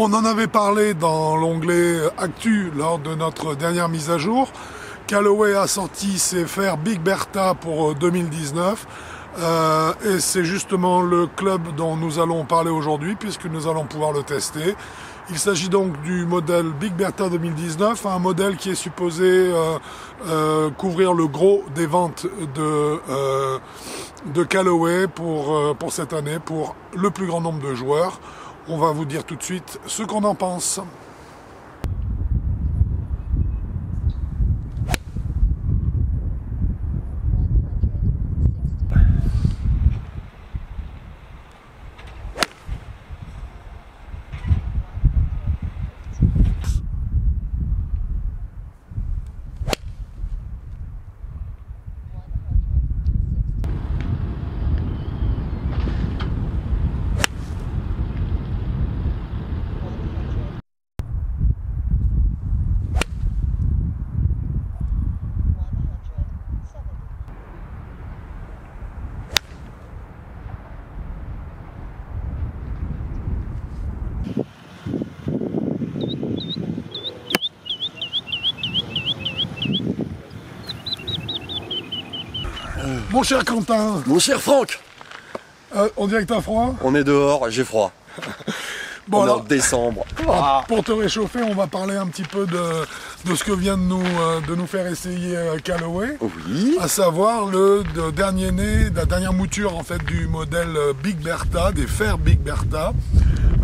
On en avait parlé dans l'onglet Actu lors de notre dernière mise à jour. Callaway a sorti ses fers Big Bertha pour 2019 et c'est justement le club dont nous allons parler aujourd'hui puisque nous allons pouvoir le tester. Il s'agit donc du modèle Big Bertha 2019, un modèle qui est supposé couvrir le gros des ventes de Callaway pour cette année, pour le plus grand nombre de joueurs. On va vous dire tout de suite ce qu'on en pense. Mon cher Quentin. Mon cher Franck. On dirait que t'as froid. On est dehors, j'ai froid. Bon, on alors, est en décembre. Pour te réchauffer, on va parler un petit peu de ce que vient de nous faire essayer Callaway. Oui. À savoir la dernière mouture en fait du modèle Big Bertha, des fers Big Bertha.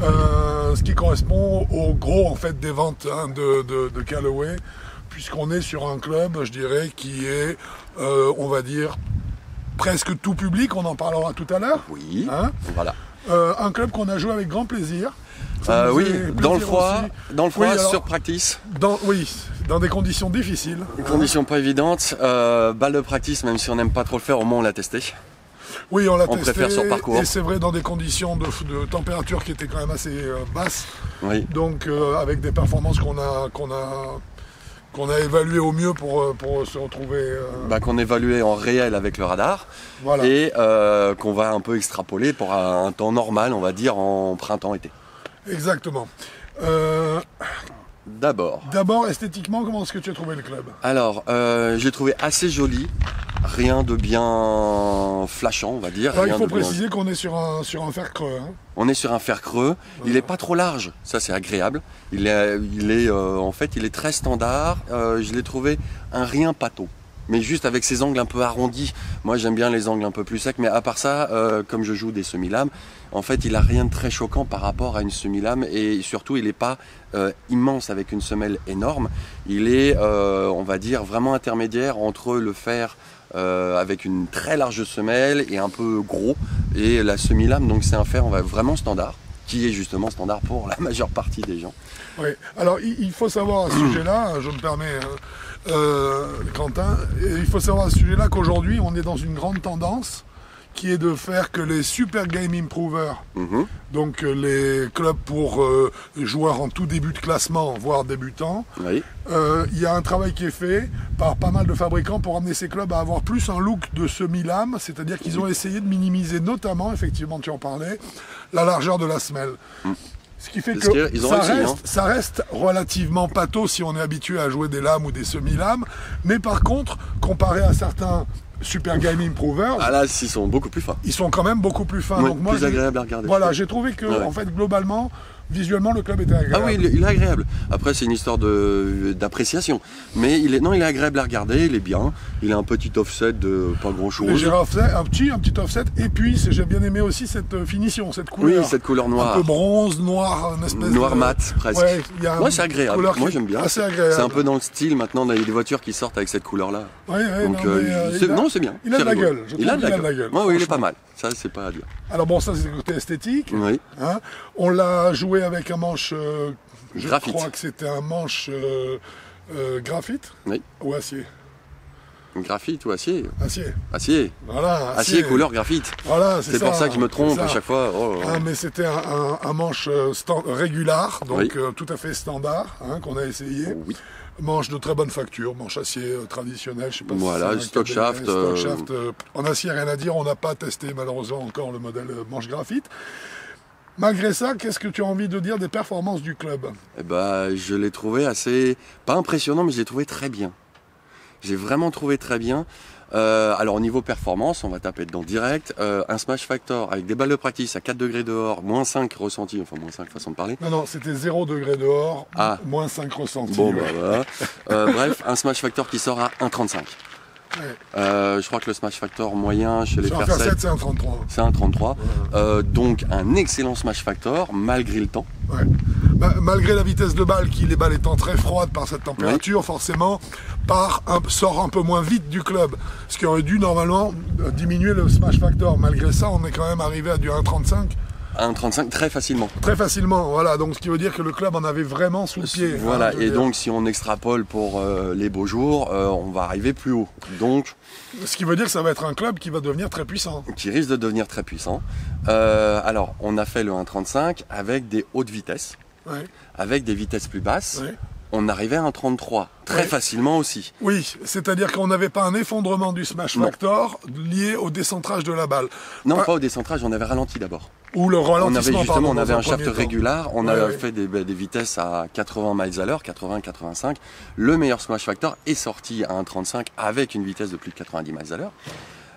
Ce qui correspond au gros en fait des ventes de Callaway, puisqu'on est sur un club, je dirais, qui est, on va dire, presque tout public, on en parlera tout à l'heure. Oui, hein, voilà. Un club qu'on a joué avec grand plaisir. Oui, dans le froid, oui, alors, sur practice. Oui, dans des conditions difficiles. Des conditions pas évidentes. Balle de practice, même si on n'aime pas trop le faire, au moins on l'a testé. Oui, on l'a testé, préfère sur parcours. Et c'est vrai dans des conditions de température qui étaient quand même assez basses. Oui. Donc avec des performances qu'on a évaluées au mieux pour se retrouver... Qu'on évaluait en réel avec le radar. Voilà. Et qu'on va un peu extrapoler pour un temps normal, on va dire, en printemps-été. Exactement. D'abord, esthétiquement, comment est-ce que tu as trouvé le club? Alors, j'ai trouvé assez joli. Rien de bien flashant, on va dire. Alors, il faut préciser qu'on est sur un fer creux. Hein. On est sur un fer creux. Voilà. Il n'est pas trop large, ça c'est agréable. En fait, il est très standard. Je l'ai trouvé un rien pâteau. Mais juste avec ses angles un peu arrondis. Moi j'aime bien les angles un peu plus secs, mais à part ça, comme je joue des semi-lames, en fait il a rien de très choquant par rapport à une semi-lame, et surtout il n'est pas immense avec une semelle énorme. Il est, on va dire, vraiment intermédiaire entre le fer avec une très large semelle et un peu gros, et la semi-lame. Donc c'est un fer vraiment standard, qui est justement standard pour la majeure partie des gens. Oui, alors il faut savoir à ce sujet-là, je me permets... Quentin, il faut savoir à ce sujet-là qu'aujourd'hui on est dans une grande tendance qui est de faire que les super game improvers, donc les clubs pour joueurs en tout début de classement, voire débutants, oui. Il y a un travail qui est fait par pas mal de fabricants pour amener ces clubs à avoir plus un look de semi-lame, c'est-à-dire qu'ils ont essayé de minimiser notamment, effectivement tu en parlais, la largeur de la semelle. Ce qui fait que ça reste relativement pâteau si on est habitué à jouer des lames ou des semi-lames, mais par contre, comparé à certains super game improvers, là, ils sont beaucoup plus fins. Ils sont quand même beaucoup plus fins. Ouais, donc moi, plus agréable à regarder. Voilà, j'ai trouvé que en fait, globalement, visuellement, le club était agréable. Ah oui, il est agréable. Après, c'est une histoire d'appréciation. Mais il est agréable à regarder, il est bien. Il a un petit offset de pas grand-chose. Un petit offset. Et puis, j'ai bien aimé aussi cette finition, cette couleur. Oui, cette couleur noire. Un peu bronze, noir, une espèce noir mat, presque. Ouais, moi, c'est agréable. Moi, j'aime bien. C'est agréable. C'est un peu dans le style, maintenant, il y a des voitures qui sortent avec cette couleur-là. Oui, donc, c'est bien. Il a de la gueule. Il a de la gueule. Oui, il est pas mal. Ça, c'est pas à dire. Alors bon, ça, c'est le côté esthétique. Oui. Hein, on l'a joué avec un manche... graphite. Je crois que c'était un manche graphite. Oui. Ou acier. Graphite ou acier? Acier. Voilà. Acier couleur graphite. Voilà, c'est pour ça que je me trompe à chaque fois. Mais c'était un manche régular, donc oui. Tout à fait standard, qu'on a essayé. Oui. Manche de très bonne facture, manche acier traditionnel, je sais pas voilà, si stock shaft. En acier, rien à dire, on n'a pas testé malheureusement encore le modèle manche graphite. Malgré ça, qu'est-ce que tu as envie de dire des performances du club? Eh ben, je l'ai trouvé assez, pas impressionnant, mais je l'ai trouvé très bien. J'ai vraiment trouvé très bien. Alors au niveau performance, on va taper dedans direct. Un Smash Factor avec des balles de practice à 4 degrés dehors, moins 5 ressentis, enfin moins 5 façon de parler. Non, c'était 0 degré dehors, moins 5 ressentis. Bon, bah voilà. Bref, un Smash Factor qui sort à 1,35. Ouais. Je crois que le Smash Factor moyen chez les Sur un Fair 7, 7, c'est un 33. c'est un 33. Donc un excellent Smash Factor malgré le temps. Ouais. Malgré la vitesse de balle, les balles étant très froides par cette température, forcément, sort un peu moins vite du club. Ce qui aurait dû normalement diminuer le Smash Factor. Malgré ça, on est quand même arrivé à du 1,35. 1,35 très facilement. Très facilement, voilà. Donc ce qui veut dire que le club en avait vraiment sous le pied. Voilà, et donc si on extrapole pour les beaux jours, on va arriver plus haut. Donc, ce qui veut dire que ça va être un club qui va devenir très puissant. Qui risque de devenir très puissant. Alors, on a fait le 1,35 avec des hautes vitesses, avec des vitesses plus basses. On arrivait à un 33, très facilement aussi. Oui, c'est-à-dire qu'on n'avait pas un effondrement du Smash Factor lié au décentrage de la balle. Non, pas au décentrage, on avait ralenti d'abord. Ou le ralentissement, on avait un shaft régulier, on a fait des vitesses à 80 miles à l'heure, 80-85. Le meilleur Smash Factor est sorti à 1,35 avec une vitesse de plus de 90 miles à l'heure.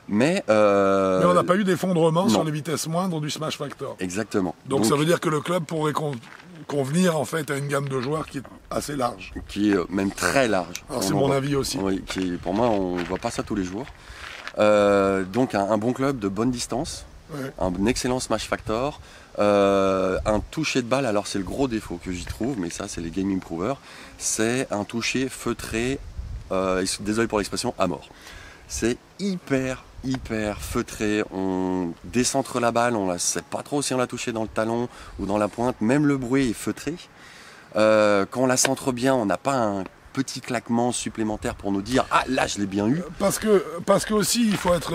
Mais on n'a pas eu d'effondrement sur les vitesses moindres du Smash Factor. Exactement. Donc ça veut dire que le club pourrait convenir en fait à une gamme de joueurs qui est assez large. Qui est même très large. Alors c'est mon avis aussi. Oui, pour moi, on ne voit pas ça tous les jours. Donc un bon club de bonne distance, un excellent Smash Factor, un toucher de balle, alors c'est le gros défaut que j'y trouve, mais ça c'est les Game Improvers, c'est un toucher feutré, désolé pour l'expression, à mort. C'est hyper feutré, on décentre la balle, on ne sait pas trop si on l'a touché dans le talon ou dans la pointe, même le bruit est feutré. Quand on la centre bien, on n'a pas un petit claquement supplémentaire pour nous dire ah là je l'ai bien eu. Parce que aussi il faut être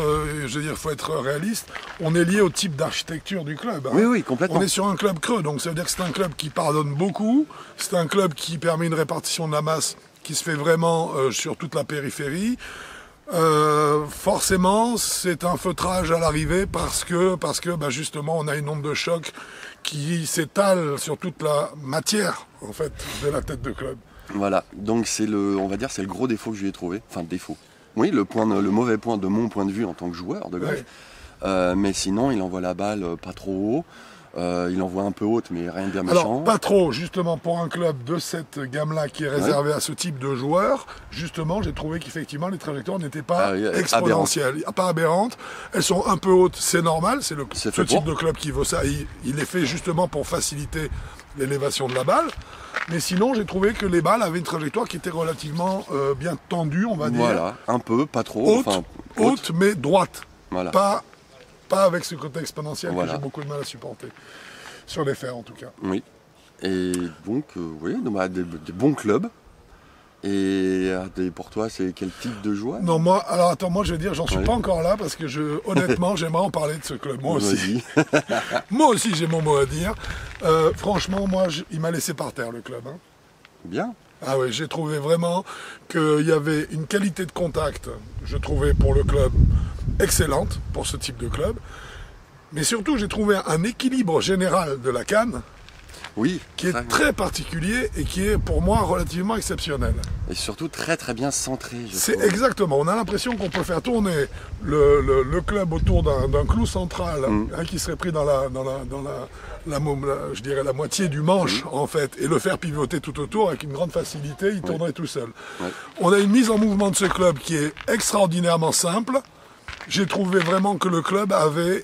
faut être réaliste, on est lié au type d'architecture du club. Hein. Oui, complètement. On est sur un club creux, donc ça veut dire que c'est un club qui pardonne beaucoup, c'est un club qui permet une répartition de la masse qui se fait vraiment sur toute la périphérie. Forcément, c'est un feutrage à l'arrivée parce que justement on a une onde de choc qui s'étale sur toute la matière en fait de la tête de club. Voilà, donc on va dire c'est le gros défaut que je lui ai trouvé, enfin défaut. Oui, le mauvais point de mon point de vue en tant que joueur de golf. Mais sinon, il envoie la balle pas trop haut. Il envoie un peu haute, mais rien de bien méchant. Alors, pas trop, justement, pour un club de cette gamme-là qui est réservé à ce type de joueurs, justement, j'ai trouvé qu'effectivement, les trajectoires n'étaient pas exponentielles, pas aberrantes. Elles sont un peu hautes, c'est normal, c'est ce type de club qui veut ça. Il est fait justement pour faciliter l'élévation de la balle. Mais sinon, j'ai trouvé que les balles avaient une trajectoire qui était relativement bien tendue, on va dire. Voilà, un peu, pas trop. Haute, mais droite. Voilà. Pas avec ce côté exponentiel que j'ai beaucoup de mal à supporter. Sur les fers, en tout cas. Oui. Et donc, des bons clubs. Et pour toi, c'est quel type de joueur? Non, moi, je vais dire, j'en suis pas encore là parce que honnêtement, j'aimerais en parler de ce club. Moi aussi. Moi aussi, j'ai mon mot à dire. Franchement, il m'a laissé par terre, le club. Hein. Bien. Ah oui, j'ai trouvé vraiment qu'il y avait une qualité de contact, je trouvais pour le club excellente, pour ce type de club. Mais surtout, j'ai trouvé un équilibre général de la canne qui est très particulier et qui est pour moi relativement exceptionnel. Et surtout très bien centré. C'est exactement, on a l'impression qu'on peut faire tourner le club autour d'un clou central qui serait pris dans je dirais la moitié du manche en fait, et le faire pivoter tout autour avec une grande facilité, il tournerait tout seul. On a une mise en mouvement de ce club qui est extraordinairement simple. J'ai trouvé vraiment que le club avait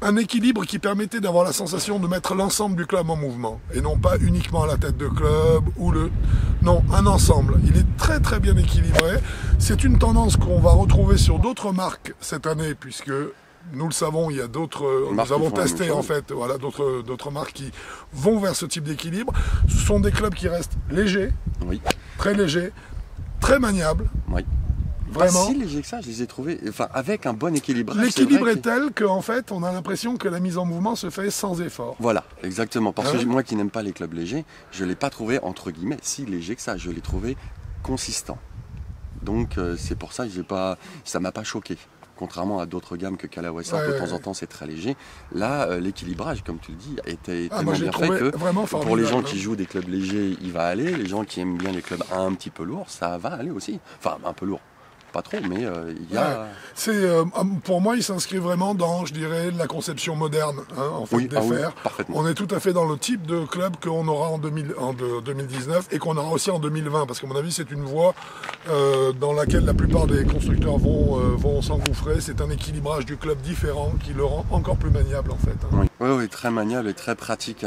un équilibre qui permettait d'avoir la sensation de mettre l'ensemble du club en mouvement et non pas uniquement la tête de club non, un ensemble. Il est très bien équilibré. C'est une tendance qu'on va retrouver sur d'autres marques cette année puisque nous le savons, il y a nous avons testé en fait, d'autres marques qui vont vers ce type d'équilibre. Ce sont des clubs qui restent légers, très légers, très maniables. Vraiment. Pas si léger que ça, je les ai trouvés, avec un bon équilibre. L'équilibre est tel qu'en fait, on a l'impression que la mise en mouvement se fait sans effort. Voilà, exactement. Parce que moi qui n'aime pas les clubs légers, je ne l'ai pas trouvé, entre guillemets, si léger que ça. Je l'ai trouvé consistant. Donc c'est pour ça que ça ne m'a pas choqué. contrairement à d'autres gammes que Callaway sort, de temps en temps c'est très léger. Là, l'équilibrage, comme tu le dis, était tellement bien fait que pour les gens qui jouent des clubs légers, il va aller. Les gens qui aiment bien les clubs un petit peu lourds, ça va aller aussi. Enfin, un peu lourd. Pas trop, mais il y a... pour moi, il s'inscrit vraiment dans, je dirais, la conception moderne en fait, des fers. Parfaitement. On est tout à fait dans le type de club qu'on aura en 2019 et qu'on aura aussi en 2020, parce qu'à mon avis, c'est une voie dans laquelle la plupart des constructeurs vont s'engouffrer. C'est un équilibrage du club différent qui le rend encore plus maniable, en fait. Oui, très maniable et très pratique,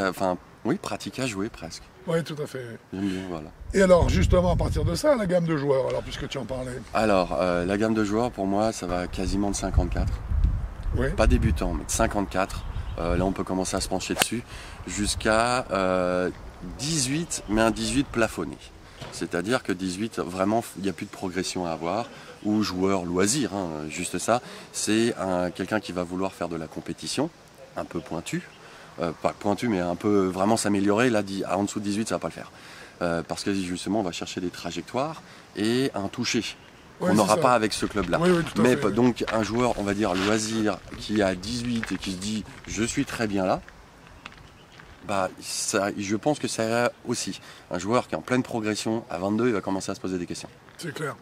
pratique à jouer presque. Oui, tout à fait. J'aime bien, voilà. Et alors, justement, à partir de ça, la gamme de joueurs, alors, puisque tu en parlais. Alors, la gamme de joueurs, pour moi, ça va quasiment de 54. Oui. Pas débutant, mais de 54. Là, on peut commencer à se pencher dessus. Jusqu'à 18, mais un 18 plafonné. C'est-à-dire que 18, vraiment, il n'y a plus de progression à avoir. Ou joueur loisir, juste ça. C'est quelqu'un qui va vouloir faire de la compétition, un peu pointu. Pas pointu, mais un peu vraiment s'améliorer. Là, en dessous de 18, ça va pas le faire. Parce que justement, on va chercher des trajectoires et un toucher. On n'aura pas avec ce club-là. Mais donc, un joueur, on va dire, loisir, qui a 18 et qui se dit « je suis très bien là », je pense que ça ira aussi. Un joueur qui est en pleine progression, à 22, il va commencer à se poser des questions. C'est clair.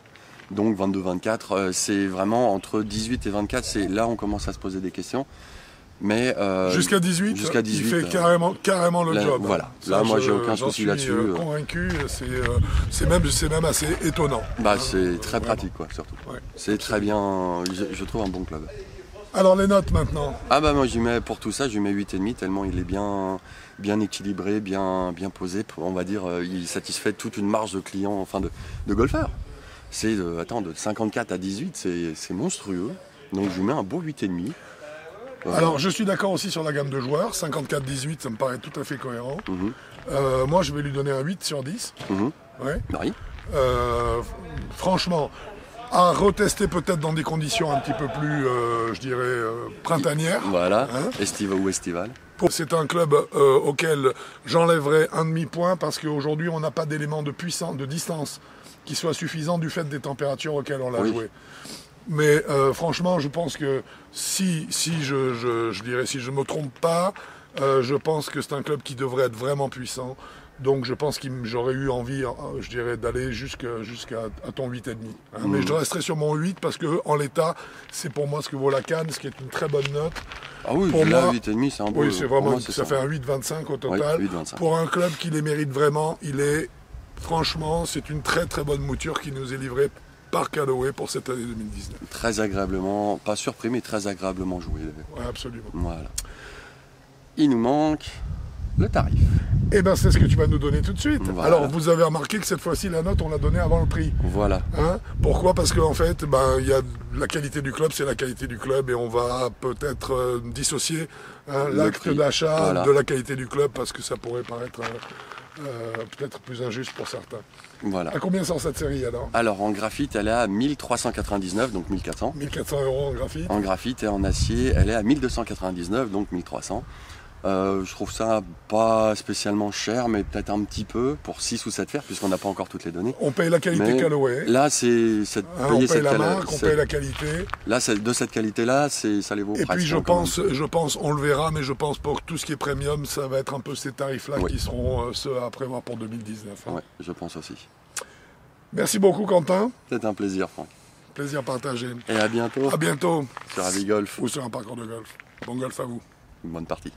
Donc 22-24, c'est vraiment entre 18 et 24, c'est là on commence à se poser des questions. Mais jusqu'à 18, il fait carrément le job. Voilà. Là, moi, j'ai aucun souci là-dessus. Je suis convaincu. C'est même assez étonnant. C'est très pratique, quoi, surtout. Ouais, c'est très bien. Je trouve un bon club. Alors les notes maintenant. Moi, pour tout ça, je lui mets 8,5 tellement il est bien équilibré, bien posé. On va dire, il satisfait toute une marge de clients, enfin de golfeurs. C'est de 54 à 18, c'est monstrueux. Donc je lui mets un beau 8,5. Alors, je suis d'accord aussi sur la gamme de joueurs. 54-18, ça me paraît tout à fait cohérent. Moi, je vais lui donner un 8 sur 10. Ouais. Oui. Franchement, à retester peut-être dans des conditions un petit peu plus, je dirais, printanières. Voilà, estivale ou estival. C'est un club auquel j'enlèverais un demi-point parce qu'aujourd'hui, on n'a pas d'élément de puissance, de distance qui soit suffisant du fait des températures auxquelles on l'a joué. Mais franchement, je pense que si je me trompe pas, je pense que c'est un club qui devrait être vraiment puissant. Donc je pense que j'aurais eu envie, je dirais, d'aller jusqu'à ton 8,5. Mais je resterai sur mon 8 parce que en l'état, c'est pour moi ce que vaut la Cannes, ce qui est une très bonne note. Ah oui, pour là, 8,5, c'est un bon. Oui, c'est vraiment, ça fait un 8,25 au total. Oui, 8,25. Pour un club qui les mérite vraiment, franchement, c'est une très très bonne mouture qui nous est livrée par Callaway pour cette année 2019. Très agréablement, pas surpris, mais très agréablement joué. Oui, absolument. Voilà. Il nous manque le tarif. Eh bien, c'est ce que tu vas nous donner tout de suite. Voilà. Alors, vous avez remarqué que cette fois-ci, la note, on l'a donnée avant le prix. Voilà. Pourquoi ? Parce qu'en fait, il y a la qualité du club, c'est la qualité du club, et on va peut-être dissocier l'acte d'achat de la qualité du club, parce que ça pourrait paraître peut-être plus injuste pour certains. Voilà. À combien sort cette série alors ? Alors en graphite, elle est à 1399, donc 1400. 1400 € en graphite. En graphite et en acier, elle est à 1299, donc 1300. Je trouve ça pas spécialement cher, mais peut-être un petit peu pour 6 ou 7 fers, puisqu'on n'a pas encore toutes les données. On paye la qualité Callaway. Là, on paye la marque, on paye la qualité. Là, de cette qualité-là, ça les vaut presque. Et puis je pense, on le verra, mais je pense pour tout ce qui est premium, ça va être un peu ces tarifs-là qui seront ceux à prévoir pour 2019. Oui, je pense aussi. Merci beaucoup, Quentin. C'est un plaisir, Franck. Plaisir partagé. Et à bientôt. À bientôt. Sur Avis Golf. Ou sur un parcours de golf. Bon golf à vous. Une bonne partie.